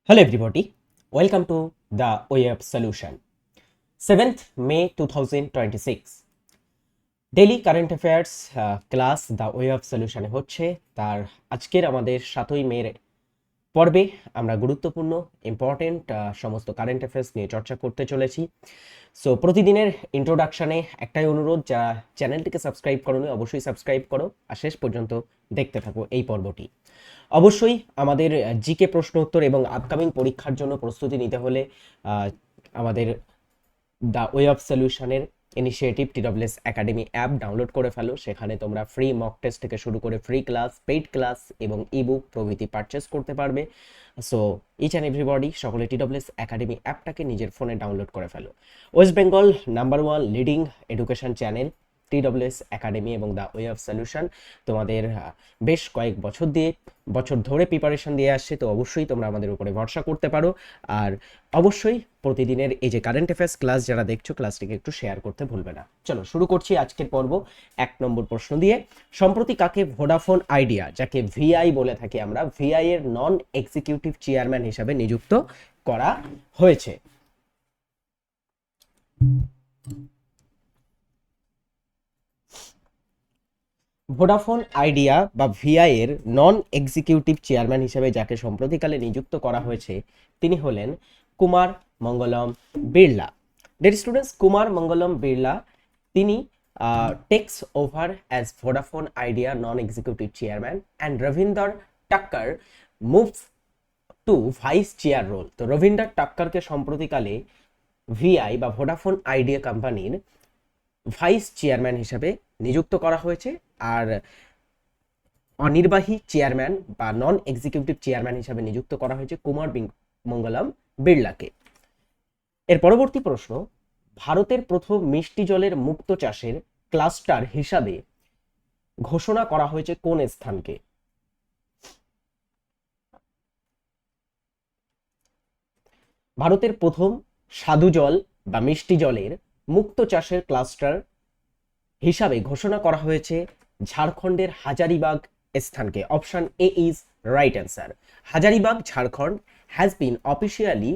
Hello everybody, welcome to the Way of Solution. 7th May 2026 daily current affairs class the way of সলিউশনে হচ্ছে। তার আজকের আমাদের 7ই মের পর্বে আমরা গুরুত্বপূর্ণ ইম্পর্টেন্ট সমস্ত কারেন্ট অ্যাফেয়ার্স নিয়ে চর্চা করতে চলেছি। সো প্রতিদিনের ইন্ট্রোডাকশানে একটাই অনুরোধ, যারা চ্যানেলটিকে সাবস্ক্রাইব করোনি অবশ্যই সাবস্ক্রাইব করো আর শেষ পর্যন্ত দেখতে থাকো এই পর্বটি। অবশ্যই আমাদের জিকে প্রশ্ন উত্তর এবং আপকামিং পরীক্ষার জন্য প্রস্তুতি নিতে হলে আমাদের দ্য ওয়ে অফ সলিউশনের initiative TWS academy app download করে ফেলো। সেখানে তোমরা ফ্রি মক টেস্ট থেকে শুরু করে ফ্রি ক্লাস, পেইড ক্লাস এবং ইবুক প্রভৃতি পারচেস করতে পারবে। সো ইচ অ্যান্ড এভরিবডি সকলে টিডব্লিউএস একাডেমি অ্যাপটাকে নিজের ফোনে ডাউনলোড করে ফেলো। West Bengal number 1 leading education channel TWS academy এবং দ্য ওয়ে অফ সলিউশন তোমাদের বেশ কয়েক বছর ধরে প্রিপারেশন দিয়ে আসছে। তো অবশ্যই তোমরা আমাদের উপরে ভরসা করতে পারো। আর অবশ্যই প্রতিদিনের এই যে কারেন্ট অ্যাফেয়ার্স ক্লাস যারা দেখছো, ক্লাসটিকে একটু শেয়ার করতে ভুলবে না। চলো শুরু করছি আজকের পর্ব 1 নম্বর প্রশ্ন দিয়ে। সম্প্রতি কাকে ভোডাফোন আইডিয়া, যাকে ভিআই বলে থাকি আমরা, ভিআই এর নন এক্সিকিউটিভ চেয়ারম্যান হিসাবে নিযুক্ত করা হয়েছে? ভোডাফোন আইডিয়া বা ভিআই এর নন এক্সিকিউটিভ চেয়ারম্যান হিসেবে যাকে সম্প্রতিকালে নিযুক্ত করা হয়েছে তিনি হলেন কুমার মঙ্গলম বিড়লা। ডিয়ার স্টুডেন্টস, কুমার মঙ্গলম বিড়লা তিনি takes over as Vodafone Idea non executive chairman and Ravinder Takkar moves to vice chair role. তো রবিন্দর টাক্করকে সম্প্রতিকালে ভিআই বা ভোডাফোন আইডিয়া কোম্পানির ভাইস চেয়ারম্যান হিসেবে নিযুক্ত করা হয়েছে। আর অনির্বাহী চেয়ারম্যান বা নন এক্সিকিউটিভ চেয়ারম্যান হিসেবে নিযুক্ত করা হয়েছে কুমার মঙ্গলম বিড়লাকে। এর পরবর্তী প্রশ্ন, ভারতের প্রথম মিষ্টি জলের মুক্ত চাষের ক্লাস্টার হিসাবে ঘোষণা করা হয়েছে কোন স্থানকে? ভারতের প্রথম স্বাদু জল বা মিষ্টি জলের মুক্ত চাষের ক্লাস্টার হিসাবে ঘোষণা করা হয়েছে ঝাড়খণ্ডের হাজারিবাগ স্থানকে। Option A is right answer. Hazaribagh, Jharkhand has been officially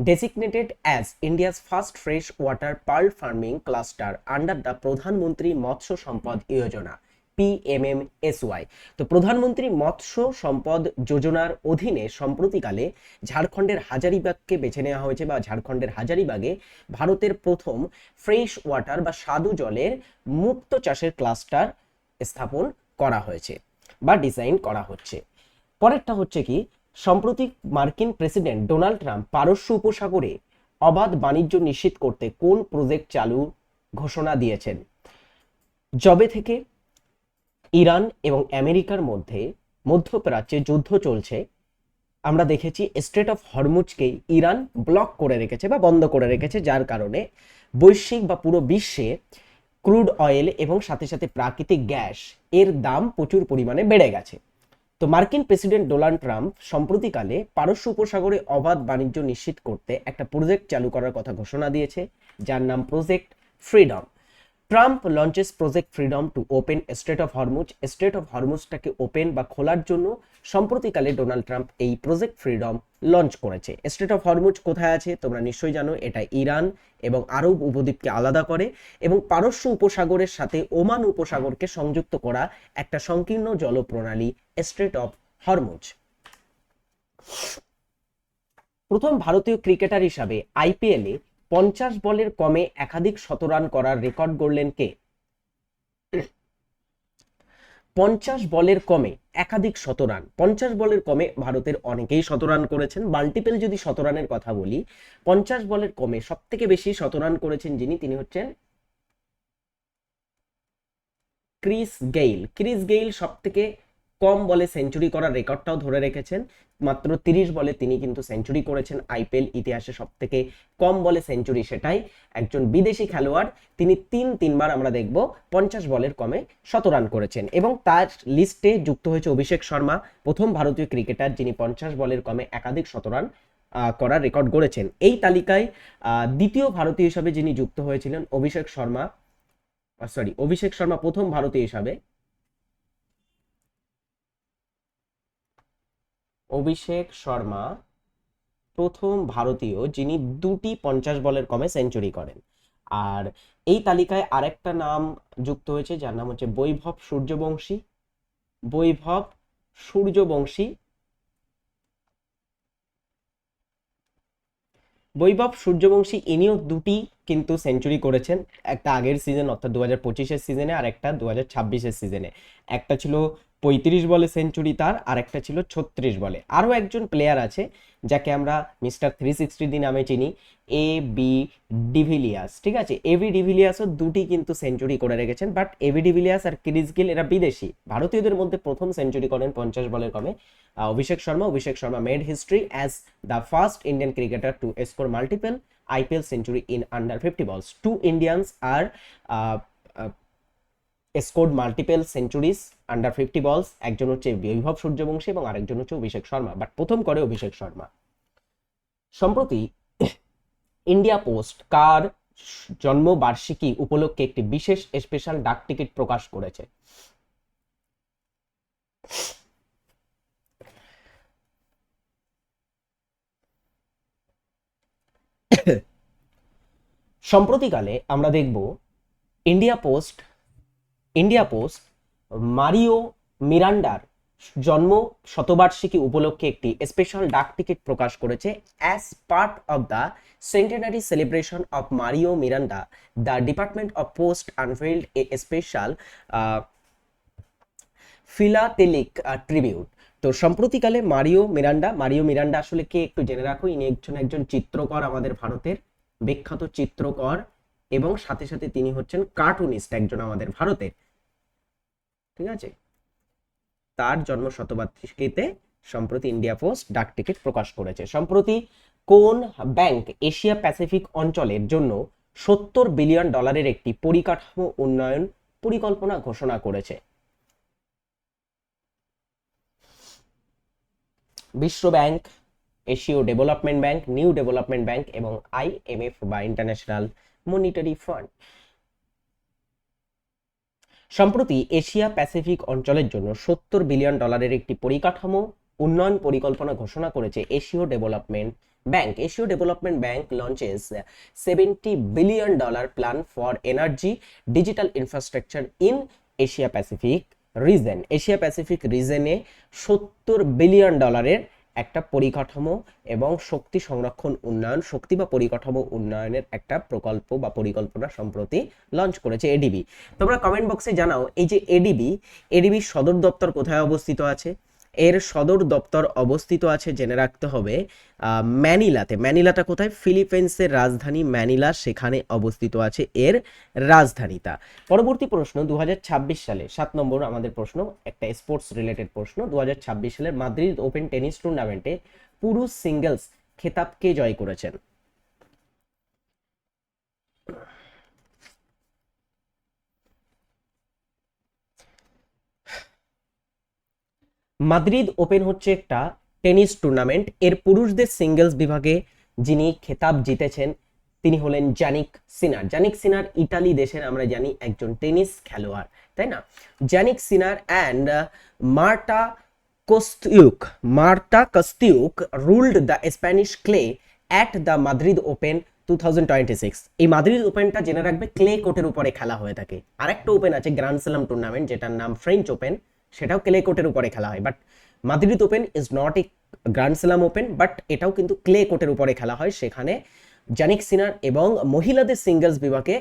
designated as India's first freshwater pearl farming cluster under the প্রধানমন্ত্রী মৎস্য সম্পদ যোজনা PMMSY। তো প্রধানমন্ত্রী মৎস্য সম্পদ যোজনার অধীনে সম্প্রতিকালে ঝাড়খণ্ডের হাজারিবাগকে বেছে নেওয়া হয়েছে বা ঝাড়খণ্ডের হাজারিবাগে ভারতের প্রথম ফ্রেশ ওয়াটার বা স্বাদু জলের মুক্ত চাষের ক্লাস্টার স্থাপন করা হয়েছে বা ডিজাইন করা হচ্ছে। পরেরটা হচ্ছে কি, সম্প্রতি মার্কিন প্রেসিডেন্ট ডোনাল্ড ট্রাম্প পারস্য উপসাগরে অবাধ বাণিজ্য নিশ্চিত করতে কোন প্রজেক্ট চালু ঘোষণা দিয়েছেন? জবে থেকে ইরান এবং আমেরিকার মধ্যে মধ্যপ্রাচ্যে যুদ্ধ চলছে, আমরা দেখেছি স্ট্রেট অফ হরমুজকে ইরান ব্লক করে রেখেছে বা বন্ধ করে রেখেছে, যার কারণে বৈশ্বিক বা পুরো বিশ্বে ক্রুড অয়েল এবং সাথে সাথে প্রাকৃতিক গ্যাস এর দাম প্রচুর পরিমাণে বেড়ে গেছে। তো মার্কিন প্রেসিডেন্ট ডোনাল্ড ট্রাম্প সম্প্রতিকালে পারস্য উপসাগরে অবাধ বাণিজ্য নিশ্চিত করতে একটা প্রজেক্ট চালু করার কথা ঘোষণা দিয়েছে, যার নাম project freedom. Trump launches project freedom to open strait of Hormuz. Strait of হরমুজটাকে ওপেন বা খোলার জন্য সম্প্রতিকালে ডোনাল্ড ট্রাম্প এই প্রজেক্ট ফ্রিডম লঞ্চ করেছে। স্ট্রেট অফ হরমুজ কোথায় আছে তোমরা নিশ্চয়ই জানো, এটা ইরান এবং আরব উপদ্বীপকে আলাদা করে এবং পারস্য উপসাগরের সাথে ওমান উপসাগরকে সংযুক্ত করা একটা সংকীর্ণ জলপ্রণালী স্ট্রেট অফ হরমুজ। প্রথম ভারতীয় ক্রিকেটার হিসাবে আইপিএলে 50 বলের কমে একাধিক শতরান করার রেকর্ড গড়লেন কে? 50 বলের কমে একাধিক শতরান, 50 বলের কমে ভারতের অনেকেই শতরান করেছেন। মাল্টিপল যদি শতরানের কথা বলি, 50 বলের কমে সব থেকে বেশি শতরান করেছেন যিনি, তিনি হচ্ছেন ক্রিস গেইল। ক্রিস গেইল সব থেকে কম বলে সেঞ্চুরি করার রেকর্ডটাও ধরে রেখেছেন। মাত্র 30 বলে তিনি কিন্তু সেঞ্চুরি করেছেন। আইপিএল ইতিহাসে সব থেকে কম বলে সেঞ্চুরি সেটাই। একজন বিদেশি খেলোয়াড়, তিনি তিনবার আমরা দেখব 50 বলের কমে শতরান করেছেন এবং তার লিস্টে যুক্ত হয়েছে অভিষেক শর্মা, প্রথম ভারতীয় ক্রিকেটার যিনি 50 বলের কমে একাধিক শতরান করার রেকর্ড গড়েছেন। এই তালিকায় দ্বিতীয় ভারতীয় হিসাবে যিনি যুক্ত হয়েছিলেন অভিষেক শর্মা প্রথম ভারতীয় হিসাবে অভিষেক শর্মা প্রথম ভারতীয় যিনি দুটি 50 বলের কমে সেঞ্চুরি করেন। আর এই তালিকায় আরেকটা নাম যুক্ত হয়েছে, যার নাম হচ্ছে বৈভব সূর্যবংশী। বৈভব সূর্যবংশী। বৈভব সূর্যবংশী ইনিও দুটি কিন্তু সেঞ্চুরি করেছেন, একটা আগের সিজন অর্থাৎ 2025-এর সিজনে, আর একটা 2026-এর সিজনে। একটা ছিল 35 বলে সেঞ্চুরি তার, আর একটা ছিল 36 বলে। আরও একজন প্লেয়ার আছে যাকে আমরা মিস্টার 360 নামে চিনি, এ বি ডিভিলিয়ার্স। ঠিক আছে, এবি ডিভিলিয়ার্সও দুটি কিন্তু সেঞ্চুরি করে রেখেছেন, বাট এবি ডিভিলিয়ার্স আর ক্রিস গেল এরা বিদেশি। ভারতীয়দের মধ্যে প্রথম সেঞ্চুরি করেন 50 বলের কমে Abhishek Sharma. Abhishek Sharma made history as the first Indian cricketer to score multiple IPL century in under 50 balls. Two Indians are uh, uh, scored multiple centuries under 50 balls. একজন হচ্ছে বৈভব সূর্যবংশী এবং আরেকজন হচ্ছে অভিষেক শর্মা, বাট প্রথম করে অভিষেক শর্মা। সম্প্রতি ইন্ডিয়া পোস্ট কার জন্মবার্ষিকী উপলক্ষে একটি বিশেষ স্পেশাল ডাক টিকিট প্রকাশ করেছে? সম্প্রতিকালে আমরা দেখব ইন্ডিয়া পোস্ট মারিও মিরান্ডার জন্ম শতবার্ষিকী উপলক্ষে একটি স্পেশাল ডাক টিকিট প্রকাশ করেছে। As part of the centenary celebration of Mario Miranda, the department of post unveiled a special philatelic tribute. তো সম্প্রতিকালে মারিও মিরান্ডা আসলে কে একটু জেনে রাখো, ইনি একজন চিত্রকর, আমাদের ভারতের বিখ্যাত চিত্রকর, এবং সাথে সাথে তিনি হচ্ছেন কার্টুনিস্ট একজন আমাদের ভারতের। ঠিক আছে, তার জন্ম শতবার্ষিকীতে সম্প্রতি ইন্ডিয়া পোস্ট ডাক টিকিট প্রকাশ করেছে। সম্প্রতি কোন ব্যাংক এশিয়া প্যাসিফিক অঞ্চলের জন্য $70 বিলিয়ন একটি পরিকাঠামো উন্নয়ন পরিকল্পনা ঘোষণা করেছে? বিশ্ব ব্যাংক, এশীয় development bank, new development bank এবং IMF বা ইন্টারন্যাশনাল মনিটারি ফান্ড। সম্প্রতি এশিয়া প্যাসিফিক অঞ্চলের জন্য $70 বিলিয়ন একটি পরিকাঠামো উন্নয়ন পরিকল্পনা ঘোষণা করেছে এশীয় ডেভেলপমেন্ট ব্যাংক। এশীয় development bank launches $70 billion plan for energy digital infrastructure in Asia Pacific region. Asia Pacific রিজনে $70 বিলিয়ন একটা পরিকাঠামো এবং শক্তি সংরক্ষণ উন্নয়ন, শক্তি বা পরিকাঠামো উন্নয়নের একটা প্রকল্প বা পরিকল্পনা সম্প্রতি লঞ্চ করেছে এডিবি। তোমরা কমেন্ট বক্সে জানাও, এই যে এডিবির সদর দপ্তর কোথায় অবস্থিত আছে? এর সদর দপ্তর অবস্থিত আছে, জেনে রাখতে হবে, ম্যানিলাতে। ম্যানিলাটা কোথায়? ফিলিপাইন্সের রাজধানী ম্যানিলা, সেখানে অবস্থিত আছে এর রাজধানীটা। পরবর্তী প্রশ্ন, 2026 সালে 7 নম্বর আমাদের প্রশ্ন, একটা স্পোর্টস রিলেটেড প্রশ্ন। 2026 সালের মাদ্রিদ ওপেন টেনিস টুর্নামেন্টে পুরুষ সিঙ্গেলস খেতাব কে জয় করেছেন? মাদ্রিদ ওপেন হচ্ছে একটা টেনিস টুর্নামেন্ট, এর পুরুষদের সিঙ্গেলস বিভাগে যিনি খেতাব জিতেছেন তিনি হলেন জানিক সিনার। জানিক সিনার ইতালি দেশের আমরা জানি একজন টেনিস খেলোয়াড়, তাই না? Jannik Sinner and Marta Kostyuk ruled the Spanish clay at the Madrid Open 2026। এই মাদ্রিদ ওপেনটা জেনে রাখবে ক্লে কোর্টের উপরে খেলা হয়ে থাকে। আরেকটা ওপেন আছে গ্র্যান্ড স্ল্যাম টুর্নামেন্ট, যেটার নাম ফ্রেঞ্চ ওপেন, সেটাও ক্লে কোর্টের উপরে খেলা হয়। But Madrid open is not a grand slam open, but এটাও কিন্তু ক্লে কোর্টের উপরে খেলা হয়। সেখানে জানিক সিনার এবং মহিলাদের সিঙ্গেলস বিভাগে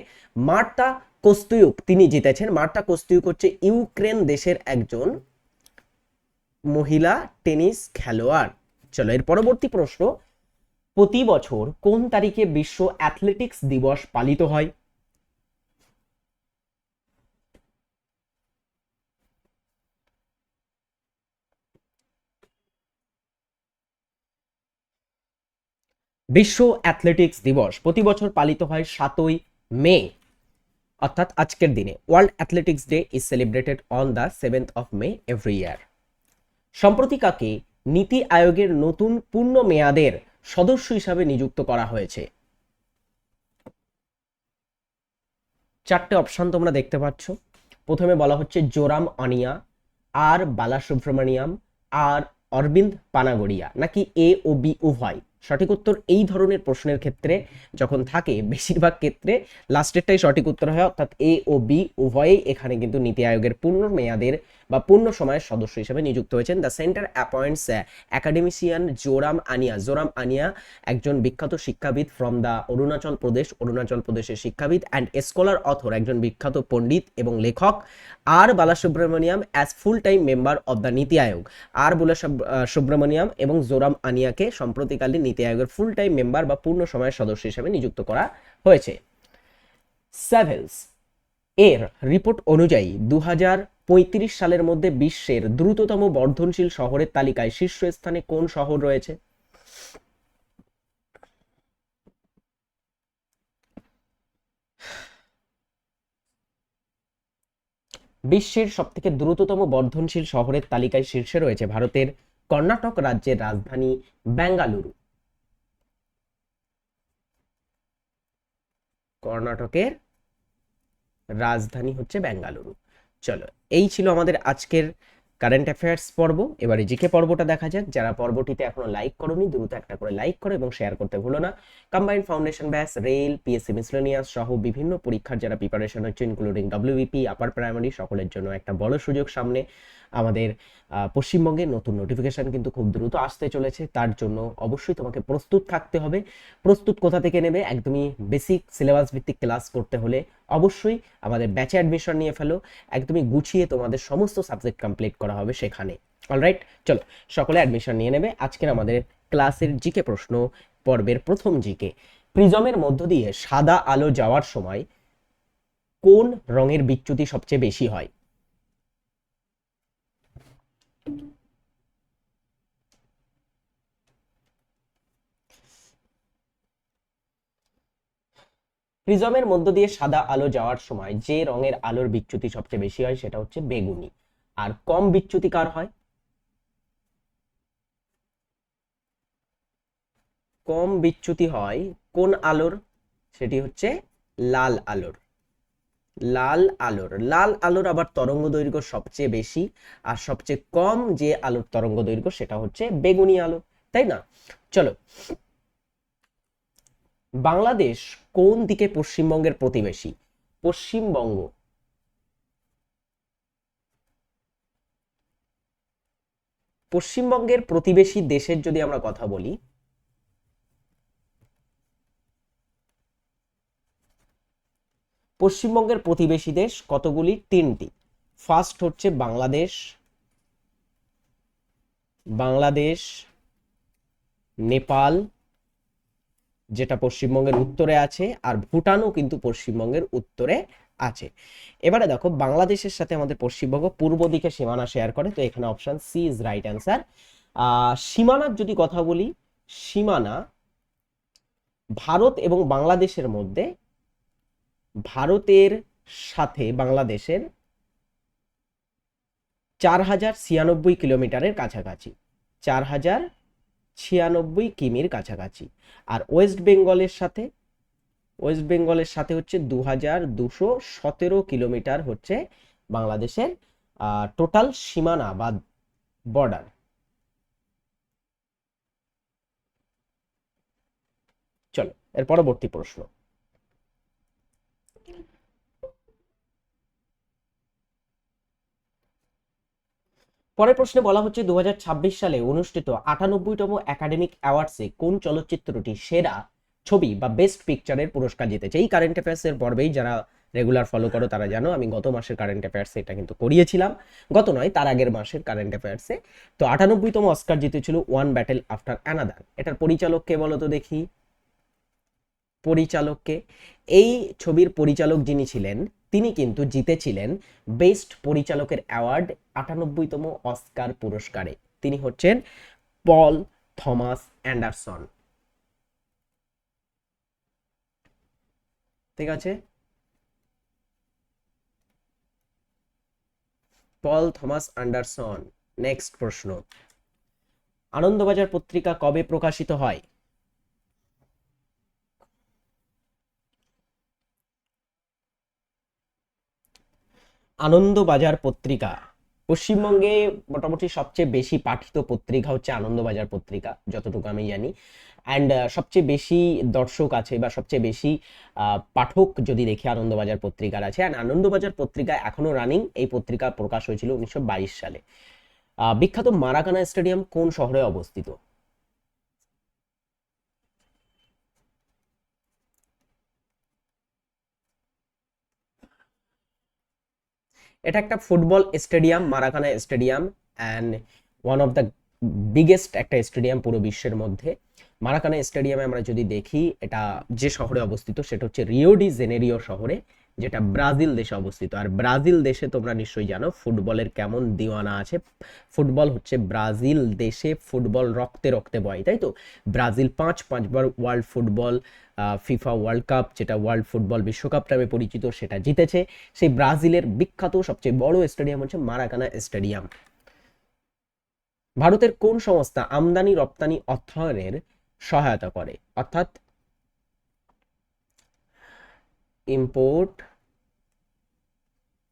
মার্তা কোস্তিউক তিনি জিতেছেন। মার্তা কোস্তিউক হচ্ছে ইউক্রেন দেশের একজন মহিলা টেনিস খেলোয়াড়। চলো এর পরবর্তী প্রশ্ন, প্রতি বছর কোন তারিখে বিশ্ব অ্যাথলেটিক্স দিবস পালিত হয়? বিশ্ব অ্যাথলেটিক্স দিবস প্রতি বছর পালিত হয় 7ই মে, অর্থাৎ আজকের দিনে। World athletics day is celebrated on the 7th of May every year. সম্প্রতি কাকে নীতি আয়োগের নতুন পূর্ণ মেয়াদের সদস্য হিসাবে নিযুক্ত করা হয়েছে? চারটে অপশন তোমরা দেখতে পাচ্ছ। প্রথমে বলা হচ্ছে জোরাম অনিয়া, আর বালাসুব্রমণিয়াম, আর অরবিন্দ পানাগড়িয়া, নাকি এ ও বি উভয়? সঠিক উত্তর এই ধরনের প্রশ্নের ক্ষেত্রে যখন থাকে বেশিরভাগ ক্ষেত্রে লাস্টেরটাই সঠিক উত্তর হয়, অর্থাৎ এ ও বি উভয়েই এখানে কিন্তু নীতি আয়োগের পূর্ণ মেয়াদের বা পূর্ণ সময়ের সদস্য হিসেবে নিযুক্ত হয়েছেন। দ্য সেন্টার অ্যাপয়েন্টস একাডেমিশিয়ান জোরাম আনিয়া। জোরাম আনিয়া একজন বিখ্যাত শিক্ষাবিদ ফ্রম দ্য অরুণাচল প্রদেশ, অরুণাচল প্রদেশের শিক্ষাবিদ, অ্যান্ড স্কলার অথর, একজন বিখ্যাত পণ্ডিত এবং লেখক। R Balasubramaniam as full time member of the NITI Aayog. আর সুব্রমণিয়াম এবং জোরাম আনিয়াকে সম্প্রতিকালে নীতি আয়োগের ফুল টাইম মেম্বার বা পূর্ণ সময়ের সদস্য হিসেবে নিযুক্ত করা হয়েছে। স্যাভেলস এর রিপোর্ট অনুযায়ী 2035 সালের মধ্যে বিশ্বের দ্রুততম বর্ধনশীল শহরের তালিকায় শীর্ষস্থানে কোন শহর রয়েছে? বিশ্বের সবথেকে দ্রুততম বর্ধনশীল শহরের তালিকায় শীর্ষে রয়েছে ভারতের কর্ণাটক রাজ্যের রাজধানী বেঙ্গালুরু। কর্ণাটকের রাজধানী হচ্ছে বেঙ্গালুরু। চলো, এই ছিল আমাদের আজকের কারেন্ট অ্যাফেয়ার্স পর্ব। এবারে জিকে পর্বটা দেখা যাক। যারা পর্বটিতে এখনো লাইক করোনি দ্রুত একটা করে লাইক করো এবং শেয়ার করতে ভুলো না। Combined foundation batch, rail, PSC miscellaneous সহ বিভিন্ন পরীক্ষার যারা প্রিপারেশন হচ্ছে ইনক্লুডিং ডব্লিউবিপি, আপার প্রাইমারি, সকলের জন্য একটা বড় সুযোগ সামনে। আমাদের পশ্চিমবঙ্গে নতুন নোটিফিকেশন কিন্তু খুব দ্রুত আসতে চলেছে, তার জন্য অবশ্যই তোমাকে প্রস্তুত থাকতে হবে। প্রস্তুত কোথা থেকে নেবে? একদমই বেসিক সিলেবাস ভিত্তিক ক্লাস করতে হলে অবশ্যই আমাদের ব্যাচে অ্যাডমিশন নিয়ে ফেলো। একদমই গুছিয়ে তোমাদের সমস্ত সাবজেক্ট কমপ্লিট করা হবে সেখানে। অলরাইট, চলো সকলে অ্যাডমিশন নিয়ে নেবে। আজকের আমাদের ক্লাসের জিকে প্রশ্ন পর্বের প্রথম জিকে, প্রিজমের মধ্য দিয়ে সাদা আলো যাওয়ার সময় কোন রঙের বিচ্যুতি সবচেয়ে বেশি হয়? প্রিজমের মধ্য দিয়ে সাদা আলো যাওয়ার সময় যে রঙের আলোর বিচ্যুতি সবচেয়ে বেশি হয় সেটা হচ্ছে বেগুনি। আর কম বিচ্যুতি কার হয়? কম বিচ্যুতি হয় কোন আলোর? সেটি হচ্ছে লাল আলোর। লাল আলোর আবার তরঙ্গ দৈর্ঘ্য সবচেয়ে বেশি, আর সবচেয়ে কম যে আলোর তরঙ্গ দৈর্ঘ্য সেটা হচ্ছে বেগুনি আলো, তাই না? চলো, বাংলাদেশ কোন দিকে পশ্চিমবঙ্গের প্রতিবেশী? পশ্চিমবঙ্গ পশ্চিমবঙ্গের প্রতিবেশী দেশের যদি আমরা কথা বলি, পশ্চিমবঙ্গের প্রতিবেশী দেশ কতগুলি? 3টি। ফার্স্ট হচ্ছে বাংলাদেশ, নেপাল যেটা পশ্চিমবঙ্গের উত্তরে আছে, আর ভুটানও কিন্তু পশ্চিমবঙ্গের উত্তরে আছে। এবারে দেখো, বাংলাদেশের সাথে আমাদের পশ্চিমবঙ্গ পূর্ব দিকে সীমানা শেয়ার করে, তো এখানে option C is right answer. সীমানার যদি কথা বলি, সীমানা ভারত এবং বাংলাদেশের মধ্যে, ভারতের সাথে বাংলাদেশের 4096 কিলোমিটারের কাছাকাছি, 4096 কিমির কাছাকাছি। আর ওয়েস্ট বেঙ্গলের সাথে হচ্ছে 2217 কিলোমিটার হচ্ছে বাংলাদেশের টোটাল সীমানা বা বর্ডার। চলো এর পরবর্তী প্রশ্ন। পরের প্রশ্নে বলা হচ্ছে 2026 সালে অনুষ্ঠিত 98তম একাডেমিক অ্যাওয়ার্ডসে কোন চলচ্চিত্রটি সেরা ছবি বা বেস্ট পিকচারের পুরস্কার জিতেছে? এই কারেন্ট অ্যাফেয়ার্স এর পর্বেই যারা রেগুলার ফলো করো তারা জানো, আমি গত মাসের কারেন্ট অ্যাফেয়ার্সে এটা কিন্তু করিয়েছিলাম, গত নয় তার আগের মাসের কারেন্ট অ্যাফেয়ার্সে। তো 98তম অস্কার জিতেছিল ওয়ান ব্যাটেল আফটার অ্যানাদার। এটার পরিচালক কে বলো তো দেখি? পরিচালককে, এই ছবির পরিচালক যিনি ছিলেন তিনি কিন্তু জিতেছিলেন বেস্ট পরিচালকের অ্যাওয়ার্ড 98তম অস্কার পুরস্কারে। তিনি হচ্ছেন পল থমাস অ্যান্ডারসন। ঠিক আছে, পল থমাস অ্যান্ডারসন। নেক্সট প্রশ্ন, আনন্দবাজার পত্রিকা কবে প্রকাশিত হয়? আনন্দবাজার পত্রিকা পশ্চিমবঙ্গে মোটামুটি সবচেয়ে বেশি পাঠিত পত্রিকা হচ্ছে আনন্দবাজার পত্রিকা, যতটুকু আমি জানি। অ্যান্ড সবচেয়ে বেশি দর্শক আছে বা সবচেয়ে বেশি পাঠক যদি দেখি আনন্দবাজার পত্রিকার আছে। অ্যান্ড আনন্দবাজার পত্রিকা এখনো রানিং। এই পত্রিকা প্রকাশ হয়েছিল 1922 সালে। বিখ্যাত মারাকানা স্টেডিয়াম কোন শহরে অবস্থিত? এটা একটা football stadium, মারাকানা stadium, and one of the biggest একটা স্টেডিয়াম পুরো বিশ্বের মধ্যে। মারাকানা স্টেডিয়ামে আমরা যদি দেখি, এটা যে শহরে অবস্থিত সেটা হচ্ছে রিও ডি জেনেরিও শহরে, যেটা ব্রাজিল দেশে অবস্থিত। আর ব্রাজিল দেশে তোমরা নিশ্চয়ই জানো ফুটবলের কেমন দিওয়ানা আছে। ফুটবল হচ্ছে ব্রাজিল দেশে, ফুটবল রক্তে রক্তে বয়, তাই তো। ব্রাজিল পাঁচবার world football FIFA world cup, যেটা ওয়ার্ল্ড ফুটবল বিশ্বকাপ নামে পরিচিত, সেটা জিতেছে। সেই ব্রাজিলের বিখ্যাত সবচেয়ে বড় স্টেডিয়াম হচ্ছে মারাকানা স্টেডিয়াম। ভারতের কোন সংস্থা আমদানি রপ্তানি অর্থায়নের সহায়তা করে? অর্থাৎ ইম্পোর্ট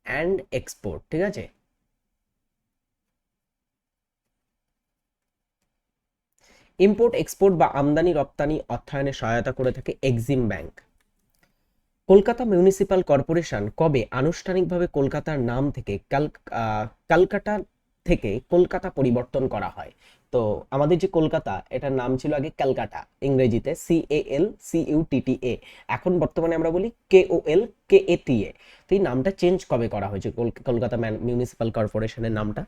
অ্যান্ড এক্সপোর্ট, ঠিক আছে। ইম্পোর্ট এক্সপোর্ট বা আমদানি রপ্তানি অর্থায়নে সহায়তা করে থাকে Exim bank. Kolkata municipal corporation কবে আনুষ্ঠানিকভাবে কলকাতার নাম থেকে ক্যালকাটা থেকে কলকাতা পরিবর্তন করা হয়? তো আমাদের যে কলকাতা, এটার নাম ছিল আগে ক্যালকাটা, ইংরেজিতে CALCUTTA। এখন বর্তমানে আমরা বলি KOLKATA। তো এই নামটা চেঞ্জ কবে করা হয়েছে কলকাতা মিউনিসিপাল কর্পোরেশনের নামটা?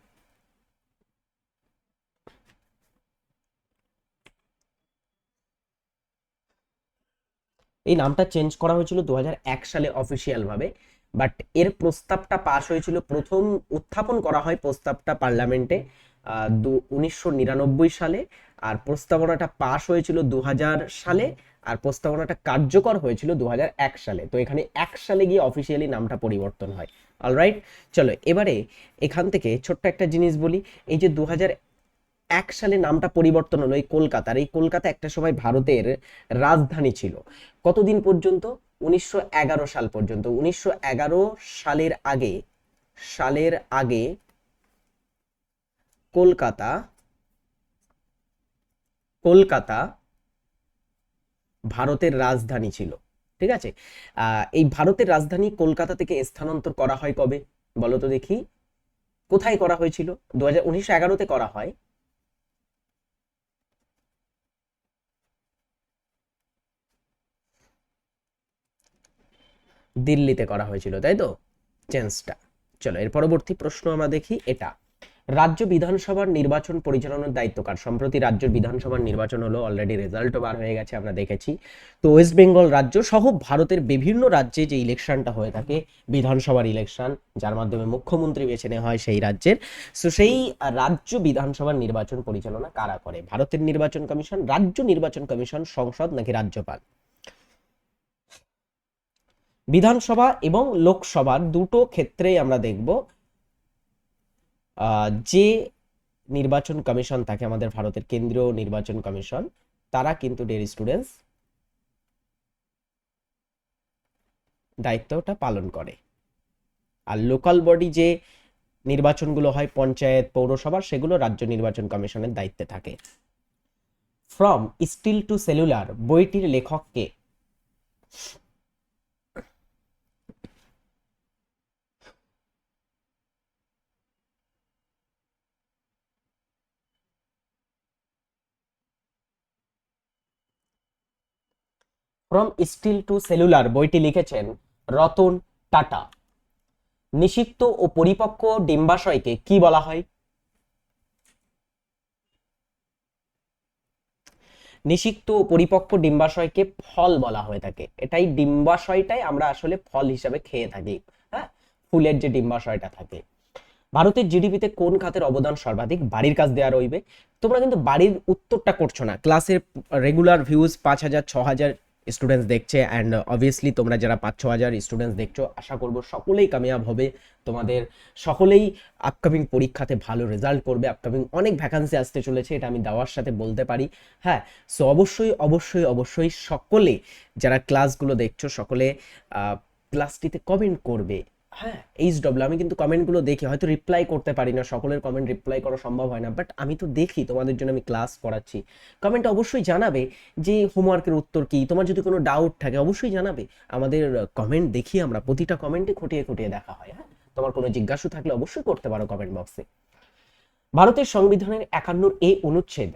এই নামটা চেঞ্জ করা হয়েছিল 2001 সালে অফিসিয়াল ভাবে। বাট এর প্রস্তাবটা পাশ হয়েছিল, প্রথম উত্থাপন করা হয় প্রস্তাবটা পার্লামেন্টে 1999 সালে। আর প্রস্তাবনাটা পাশ হয়েছিল 2000 সালে। আর প্রস্তাবনাটা কার্যকর হয়েছিল 2001 সালে। তো এখানে 1 সালে গিয়ে অফিসিয়ালি নামটা পরিবর্তন হয়। অলরাইট, চলো এবারে এখান থেকে ছোট্ট একটা জিনিস বলি। এই যে 2001 সালে নামটা পরিবর্তন হলো এই কলকাতার, এই কলকাতা একটা সময় ভারতের রাজধানী ছিল। কতদিন পর্যন্ত? 1911 সাল পর্যন্ত। 1911 সালের আগে কলকাতা কলকাতা ভারতের রাজধানী ছিল, ঠিক আছে। এই ভারতের রাজধানী কলকাতা থেকে স্থানান্তর করা হয় কবে বলো তো দেখি? কোথায় করা হয়েছিল? 1911-তে করা হয়। দিল্লিতে করা হয়েছিল, তাই তো চেঞ্জটা। চলো এর পরবর্তী প্রশ্ন আমরা দেখি। এটা রাজ্য বিধানসভার নির্বাচন পরিচালনার দায়িত্ব কার? সম্প্রতি রাজ্য বিধানসভার নির্বাচন হলো, অলরেডি রেজাল্টও বার হয়ে গেছে, আমরা দেখেছি। তো ওয়েস্ট বেঙ্গল রাজ্য সহ ভারতের বিভিন্ন রাজ্যে যে ইলেকশনটা হয়ে থাকে, বিধানসভার ইলেকশন, যার মাধ্যমে মুখ্যমন্ত্রী বেছে নেওয়া হয় সেই রাজ্যের, সো সেই রাজ্য বিধানসভার নির্বাচন পরিচালনা কারা করে? ভারতের নির্বাচন কমিশন, রাজ্য নির্বাচন কমিশন, সংসদ নাকি রাজ্যপাল? বিধানসভা এবং লোকসভার দুটো ক্ষেত্রেই আমরা দেখব যে নির্বাচন কমিশন থাকে আমাদের ভারতের কেন্দ্রীয় নির্বাচন কমিশন, তারা কিন্তু ডিয়ার স্টুডেন্টস দায়িত্বটা পালন করে। আর লোকাল বডি যে নির্বাচনগুলো হয় পঞ্চায়েত পৌরসভার, সেগুলো রাজ্য নির্বাচন কমিশনের দায়িত্বে থাকে। ফ্রম স্টিল টু সেলুলার বইটির লেখক কে? ফ্রম স্টিল টু সেলুলার বইটি লিখেছেন রতন টাটা। নিষিক্ত ও পরিপক্ক ডিম্বাশয়কে কি বলা হয়? নিষিক্ত ও পরিপক্ক ডিম্বাশয়কে ফল বলা হয়ে থাকে। এটাই ডিম্বাশয়টাই আমরা আসলে ফল হিসাবে খেয়ে থাকি। হ্যাঁ, ফুলের যে ডিম্বাশয়টা থাকে। ভারতের জিডিপিতে কোন খাতের অবদান সর্বাধিক? বাড়ির কাজ দেওয়া রইবে। তোমরা কিন্তু বাড়ির উত্তরটা করছো না। ক্লাসের রেগুলার ভিউজ 5,000 6,000 স্টুডেন্টস দেখছে, অ্যান্ড অবভিয়াসলি তোমরা যারা 5-6 হাজার স্টুডেন্টস দেখছো, আশা করবো সকলেই কামিয়াব হবে। তোমাদের সকলেই আপকামিং পরীক্ষাতে ভালো রেজাল্ট করবে। আপকামিং অনেক ভ্যাকান্সি আসতে চলেছে, এটা আমি দাওয়ার সাথে বলতে পারি। হ্যাঁ, সো অবশ্যই অবশ্যই অবশ্যই সকলে যারা ক্লাসগুলো দেখছো, সকলে ক্লাসটিতে কমেন্ট করবে হ্যাঁ, HW, আমি কিন্তু কমেন্টগুলো দেখি, হয়তো রিপ্লাই করতে পারি না, সকলের কমেন্ট রিপ্লাই করা সম্ভব হয় না, বাট আমি তো দেখি, তোমাদের জন্য আমি ক্লাস করাচ্ছি। কমেন্ট অবশ্যই জানাবে যে হোমওয়ার্কের উত্তর কি, তোমার যদি কোনো ডাউট থাকে অবশ্যই জানাবে। আমাদের কমেন্ট দেখি আমরা, প্রতিটা কমেন্টে খুঁটিয়ে খুঁটিয়ে দেখা হয়। হ্যাঁ, তোমার কোনো জিজ্ঞাসা থাকলে অবশ্যই করতে পারো কমেন্ট বক্সে। ভারতের সংবিধানের 51 অনুচ্ছেদ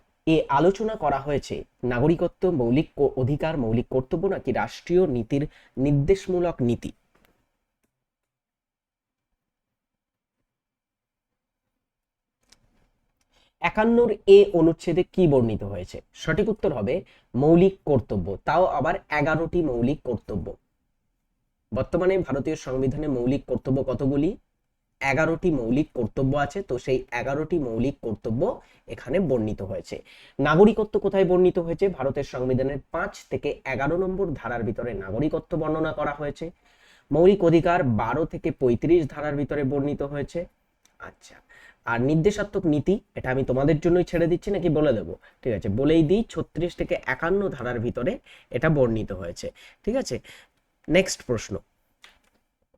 আলোচনা করা হয়েছে নাগরিকত্ব, মৌলিক অধিকার, মৌলিক কর্তব্য নাকি রাষ্ট্রীয় নীতির নির্দেশমূলক নীতি? 51 অনুচ্ছেদে কি বর্ণিত হয়েছে? সঠিক উত্তর হবে মৌলিক কর্তব্য, তাও আবার 11টি মৌলিক কর্তব্য। বর্তমানে ভারতীয় সংবিধানে মৌলিক কর্তব্য কতগুলি? 11টি মৌলিক কর্তব্য আছে, তো সেই 11টি মৌলিক কর্তব্য এখানে বর্ণিত হয়েছে। নাগরিকত্ব কোথায় বর্ণিত হয়েছে? ভারতের সংবিধানের 5 থেকে 11 নম্বর ধারার ভিতরে নাগরিকত্ব বর্ণনা করা হয়েছে। মৌলিক অধিকার 12 থেকে 35 ধারার ভিতরে বর্ণিত হয়েছে। আচ্ছা, আর নির্দেশাত্মক নীতি, এটা আমি তোমাদের জন্যই ছেড়ে দিচ্ছি নাকি বলে দেবো? ঠিক আছে, বলেই দিই, 36 থেকে 51 ধারার ভিতরে এটা বর্ণিত হয়েছে। ঠিক আছে, নেক্সট প্রশ্ন।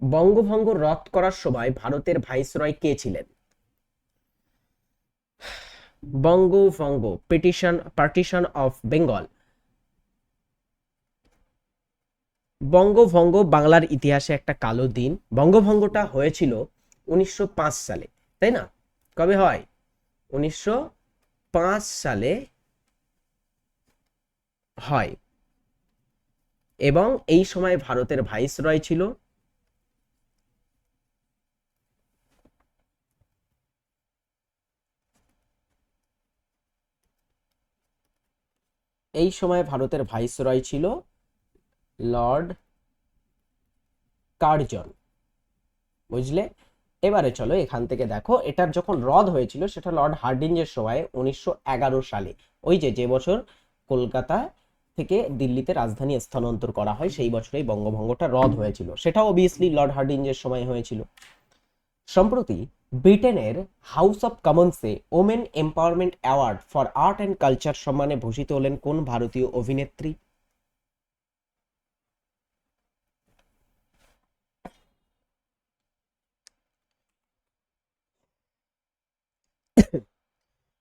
বঙ্গভঙ্গ রদ করার সময় ভারতের ভাইসরয় কে ছিলেন? বঙ্গভঙ্গ, পার্টিশন অফ বেঙ্গল। বঙ্গভঙ্গ বাংলার ইতিহাসে একটা কালো দিন। বঙ্গভঙ্গটা হয়েছিল 1905 সালে, তাই না? কবে হয়? 1905 সালে হয়, এবং এই সময় ভারতের ভাইসরয় ছিল লর্ড কার্জন। বুঝলে? এবারে চলো এখান থেকে দেখো, এটার যখন রদ হয়েছিল সেটা লর্ড হার্ডিঞ্জের সময় 1911 সালে, ওই যে বছর কলকাতা থেকে দিল্লিতে রাজধানী স্থানান্তর করা হয়, সেই বছরেই বঙ্গভঙ্গটা রদ হয়েছিল। সেটা অবভিয়াসলি লর্ড হার্ডিঞ্জের সময় হয়েছিল। সম্প্রতি ব্রিটেনের হাউস অফ কমন্সে women empowerment award for art and culture সম্মানে ভূষিত হলেন কোন ভারতীয় অভিনেত্রী?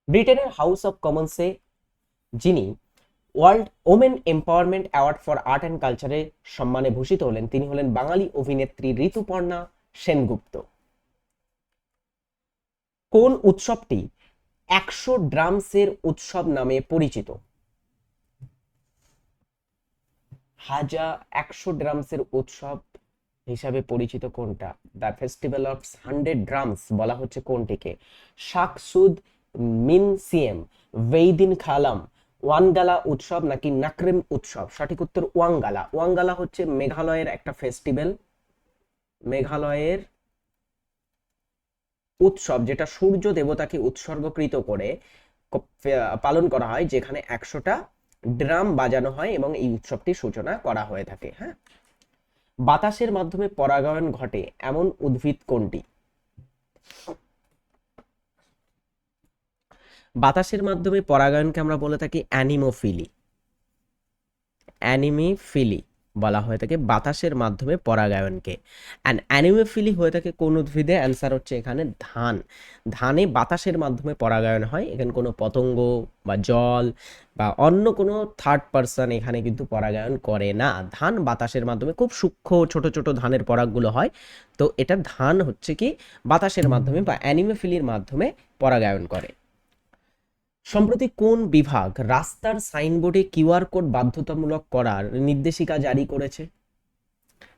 ব্রিটেনের হাউস অফ কমন্সে যিনি world women empowerment award for art and কালচারের সম্মানে ভূষিত হলেন, তিনি হলেন বাঙালি অভিনেত্রী ঋতুপর্ণা সেনগুপ্ত। কোন উৎসবটি 100 ড্রামসের উৎসব নামে পরিচিত? 100 ড্রামসের উৎসব হিসাবে পরিচিত কোনটা? দ্য ফেস্টিভ্যাল অফ 100 ড্রামস বলা হচ্ছে কোনটিকে? শাকসুদ মিনসিয়েম, ওয়েদিন খালাম, ওয়ানগালা উৎসব নাকি নাকরিম উৎসব? সঠিক উত্তর ওয়াঙ্গালা। ওয়াঙ্গালা হচ্ছে মেঘালয়ের একটা ফেস্টিভ্যাল, মেঘালয়ের উৎসব, যেটা সূর্য দেবতাকে উৎসর্গকৃত করে পালন করা হয়, যেখানে 100টা ড্রাম বাজানো হয় এবং এই উৎসবটির সূচনা করা হয়ে থাকে। হ্যাঁ, বাতাসের মাধ্যমে পরাগায়ন ঘটে এমন উদ্ভিদ কোনটি? বাতাসের মাধ্যমে পরাগায়নকে আমরা বলে থাকি অ্যানিমোফিলি। অ্যানিমিফিলি বলা হয়ে থাকে বাতাসের মাধ্যমে পরাগায়নকে। অ্যান্ড অ্যানিমোফিলি হয়ে থাকে কোন উদ্ভিদে? অ্যান্সার হচ্ছে এখানে ধান। ধানে বাতাসের মাধ্যমে পরাগায়ন হয়, এখানে কোনো পতঙ্গ বা জল বা অন্য কোনো থার্ড পার্সন এখানে কিন্তু পরাগায়ন করে না। ধান বাতাসের মাধ্যমে, খুব সূক্ষ্ম ছোট ছোট ধানের পরাগগুলো হয়, তো এটা ধান হচ্ছে কি বাতাসের মাধ্যমে বা অ্যানিমোফিলির মাধ্যমে পরাগায়ন করে। সম্প্রতি কোন বিভাগ রাস্তার সাইনবোর্ডে কিউআর কোড বাধ্যতামূলক করার নির্দেশিকা জারি করেছে?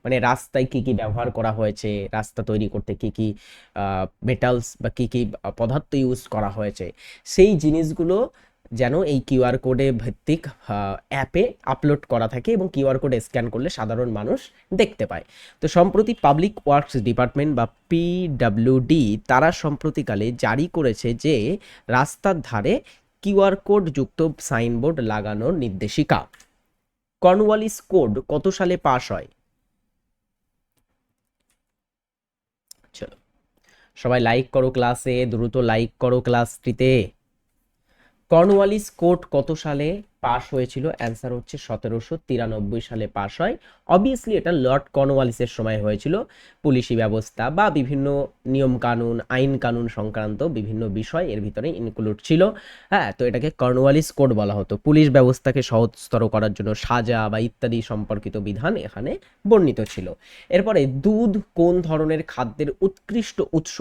মানে রাস্তায় কি কি ব্যবহার করা হয়েছে, রাস্তা তৈরি করতে কি কি মেটালস বা কি কি পদার্থ ইউজ করা হয়েছে, সেই জিনিসগুলো যেন এই কিউআর কোডে ভিত্তিক অ্যাপে আপলোড করা থাকে এবং কিউআর কোড স্ক্যান করলে সাধারণ মানুষ দেখতে পায়। তো সম্প্রতি পাবলিক ওয়ার্কস ডিপার্টমেন্ট বা পিডব্লিউডি তারা সম্প্রতিকালে জারি করেছে যে রাস্তার ধারে কিউআর কোড যুক্ত সাইনবোর্ড লাগানোর নির্দেশিকা। কর্নওয়ালিস কোড কত সালে পাশ হয়? চলো সবাই লাইক করো ক্লাসে, দ্রুত লাইক করো ক্লাসটিতে। কর্নওয়ালিস কোড কত সালে পাশ হয়েছিল? অ্যান্সার হচ্ছে 1793 সালে পাশ হয়। অবভিয়াসলি এটা লর্ড কর্নওয়ালিসের সময় হয়েছিল। পুলিশি ব্যবস্থা বা বিভিন্ন নিয়ম কানুন, আইন কানুন সংক্রান্ত বিভিন্ন বিষয় এর ভিতরে ইনক্লুড ছিল। হ্যাঁ, তো এটাকে কর্নওয়ালিস কোড বলা হতো। পুলিশ ব্যবস্থাকে সহজতর করার জন্য সাজা বা ইত্যাদি সম্পর্কিত বিধান এখানে বর্ণিত ছিল। এরপরে দুধ কোন ধরনের খাদ্যের উৎকৃষ্ট উৎস?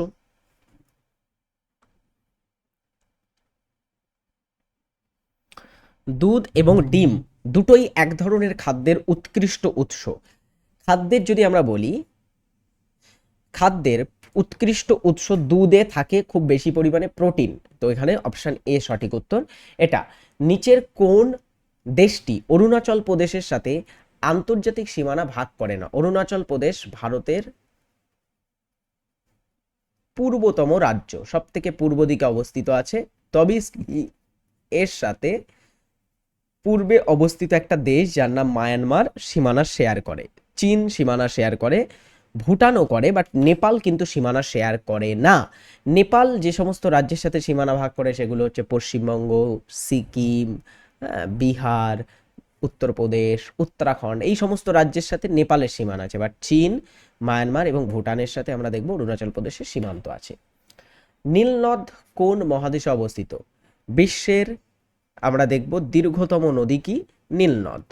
দুধ এবং ডিম দুটোই এক ধরনের খাদ্যের উৎকৃষ্ট উৎস। খাদ্যের যদি আমরা বলি, খাদ্যের উৎকৃষ্ট উৎস দুধে থাকে খুব বেশি পরিমাণে প্রোটিন। তো এখানে অপশন এ সঠিক উত্তর। এটা নিচের কোন দেশটি অরুণাচল প্রদেশের সাথে আন্তর্জাতিক সীমানা ভাগ করে না? অরুণাচল প্রদেশ ভারতের পূর্বতম রাজ্য, সব থেকে পূর্ব দিকে অবস্থিত আছে। তবে এর সাথে পূর্বে অবস্থিত একটা দেশ যার নাম মায়ানমার সীমানা শেয়ার করে। চীন সীমানা শেয়ার করে, ভুটানও করে, বাট নেপাল কিন্তু সীমানা শেয়ার করে না। নেপাল যে সমস্ত রাজ্যের সাথে সীমানা ভাগ করে সেগুলো হচ্ছে পশ্চিমবঙ্গ, সিকিম, বিহার, উত্তরপ্রদেশ, উত্তরাখণ্ড, এই সমস্ত রাজ্যের সাথে নেপালের সীমানা আছে। বাট চীন, মায়ানমার এবং ভুটানের সাথে আমরা দেখব অরুণাচল প্রদেশের সীমান্ত আছে। নীলনদ কোন মহাদেশে অবস্থিত? বিশ্বের আমরা দেখব দীর্ঘতম নদী কি? নীলনদ।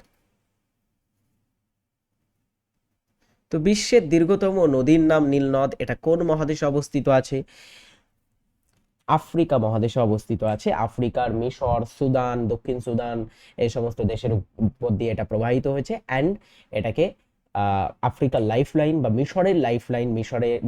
তো বিশ্বের দীর্ঘতম নদীর নাম নীলনদ। এটা কোন মহাদেশে অবস্থিত আছে? আফ্রিকা মহাদেশে অবস্থিত আছে। আফ্রিকার মিশর, সুদান, দক্ষিণ সুদান, এই সমস্ত দেশের উপর দিয়ে এটা প্রবাহিত হয়েছে। অ্যান্ড এটাকে আফ্রিকার লাইফলাইন বা মিশরের লাইফলাইন,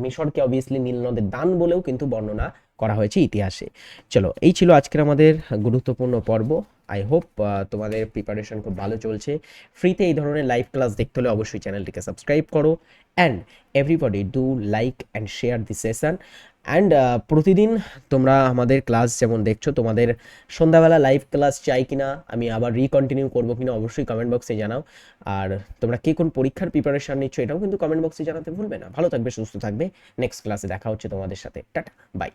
মিশরকে অবভিয়াসলি নীলনদের দান বলেও কিন্তু বর্ণনা করা হয়েছে ইতিহাসে। চলো, এই ছিল আজকের আমাদের গুরুত্বপূর্ণ পর্ব। আই হোপ তোমাদের প্রিপারেশন খুব ভালো চলছে। ফ্রিতে এই ধরনের লাইভ ক্লাস দেখতে হলে অবশ্যই চ্যানেলটিকে সাবস্ক্রাইব করো। And everybody do like and share this session. And প্রতিদিন তোমরা আমাদের ক্লাস যেমন দেখছো, তোমাদের সন্ধ্যাবেলা লাইভ ক্লাস চাই কিনা, আমি আবার রিকন্টিনিউ করবো কিনা, অবশ্যই কমেন্ট বক্সে জানাও। আর তোমরা কে কোন পরীক্ষার প্রিপারেশন নিচ্ছ এটাও কিন্তু কমেন্ট বক্সে জানাতে ভুলবে না। ভালো থাকবে, সুস্থ থাকবে। নেক্সট ক্লাসে দেখা হচ্ছে তোমাদের সাথে। Tata, by.